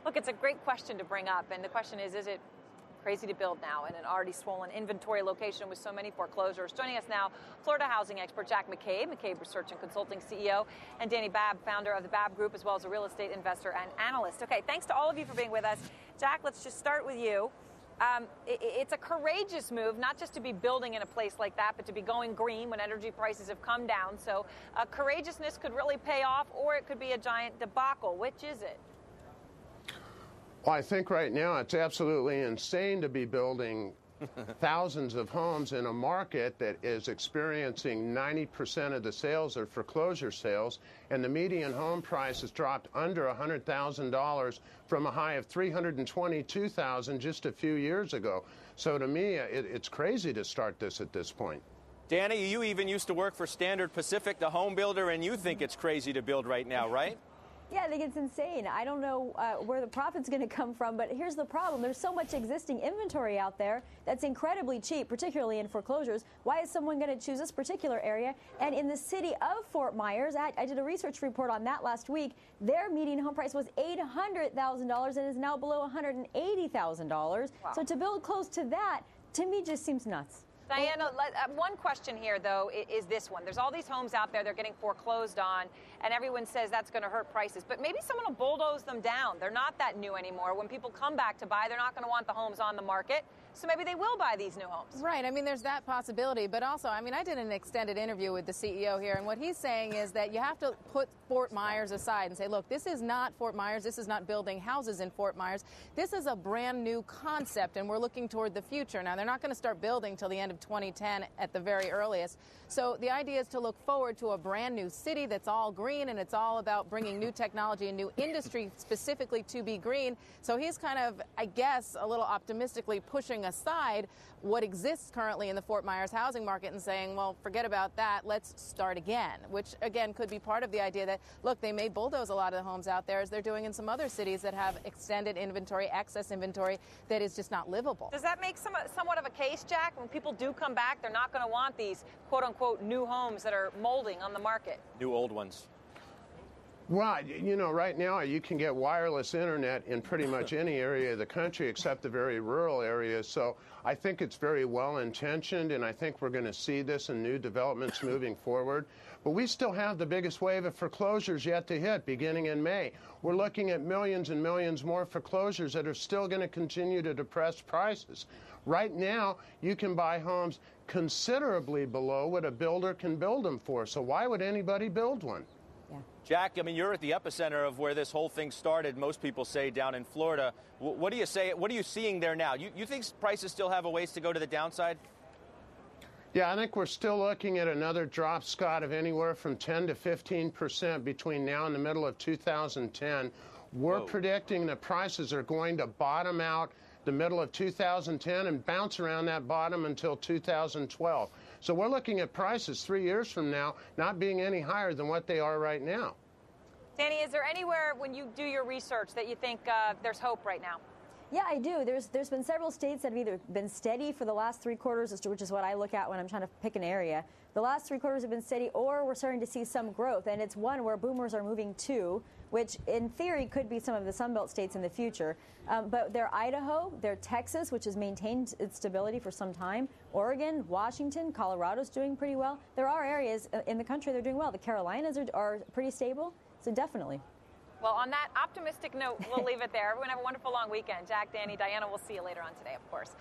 Look, it's a great question to bring up. And the question is it crazy to build now in an already swollen inventory location with so many foreclosures? Joining us now, Florida housing expert Jack McCabe, McCabe Research and Consulting CEO, and Dani Babb, founder of the Babb Group, as well as a real estate investor and analyst. Okay, thanks to all of you for being with us. Jack, let's just start with you. It's a courageous move, not just to be building in a place like that, but to be going green when energy prices have come down. So courageousness could really pay off, or it could be a giant debacle. Which is it? Well, I think right now it's absolutely insane to be building thousands of homes in a market that is experiencing 90% of the sales are foreclosure sales, and the median home price has dropped under $100,000 from a high of $322,000 just a few years ago. So to me, it's crazy to start this at this point. Dani, you even used to work for Standard Pacific, the home builder, and you think it's crazy to build right now, right? Yeah, I think it's insane. I don't know where the profit's going to come from, but here's the problem. There's so much existing inventory out there that's incredibly cheap, particularly in foreclosures. Why is someone going to choose this particular area? And in the city of Fort Myers, I did a research report on that last week. Their median home price was $800,000 and is now below $180,000. Wow. So to build close to that, to me, just seems nuts. Diana, one question here, though, is this one. There's all these homes out there, they're getting foreclosed on, and everyone says that's going to hurt prices. But maybe someone will bulldoze them down. They're not that new anymore. When people come back to buy, they're not going to want the homes on the market. So maybe they will buy these new homes. Right. I mean, there's that possibility. But also, I mean, I did an extended interview with the CEO here, and what he's saying is that you have to put Fort Myers aside and say, look, this is not Fort Myers. This is not building houses in Fort Myers. This is a brand new concept, and we're looking toward the future. Now, they're not going to start building till the end of 2010 at the very earliest. So the idea is to look forward to a brand new city that's all green, and it's all about bringing new technology and new industry specifically to be green. So he's kind of, I guess, a little optimistically pushing aside what exists currently in the Fort Myers housing market and saying, well, forget about that. Let's start again, which, again, could be part of the idea that, look, they may bulldoze a lot of the homes out there as they're doing in some other cities that have extended inventory, excess inventory that is just not livable. Does that make somewhat of a case, Jack? When people do come back, they're not going to want these quote-unquote new homes that are molding on the market. New old ones. Well, you know, right now you can get wireless internet in pretty much any area of the country except the very rural areas. So I think it's very well intentioned, and I think we're going to see this in new developments moving forward. But we still have the biggest wave of foreclosures yet to hit beginning in May. We're looking at millions and millions more foreclosures that are still going to continue to depress prices. Right now, you can buy homes considerably below what a builder can build them for. So why would anybody build one? Yeah. Jack, I mean, you're at the epicenter of where this whole thing started, most people say, down in Florida. What do you say? What are you seeing there now? You think prices still have a ways to go to the downside? Yeah, I think we're still looking at another drop, Scott, of anywhere from 10 to 15% between now and the middle of 2010. We're predicting that prices are going to bottom out the middle of 2010 and bounce around that bottom until 2012. So we're looking at prices 3 years from now not being any higher than what they are right now. Dani, is there anywhere when you do your research that you think there's hope right now? Yeah, I do. There's been several states that have either been steady for the last 3 quarters, which is what I look at when I'm trying to pick an area. The last 3 quarters have been steady, or we're starting to see some growth, and it's one where boomers are moving to, which in theory could be some of the Sunbelt states in the future. But they're Idaho, they're Texas, which has maintained its stability for some time, Oregon, Washington, Colorado's doing pretty well. There are areas in the country that are doing well. The Carolinas are pretty stable, so definitely. Well, on that optimistic note, we'll leave it there. Everyone have a wonderful long weekend. Jack, Dani, Diana, we'll see you later on today, of course.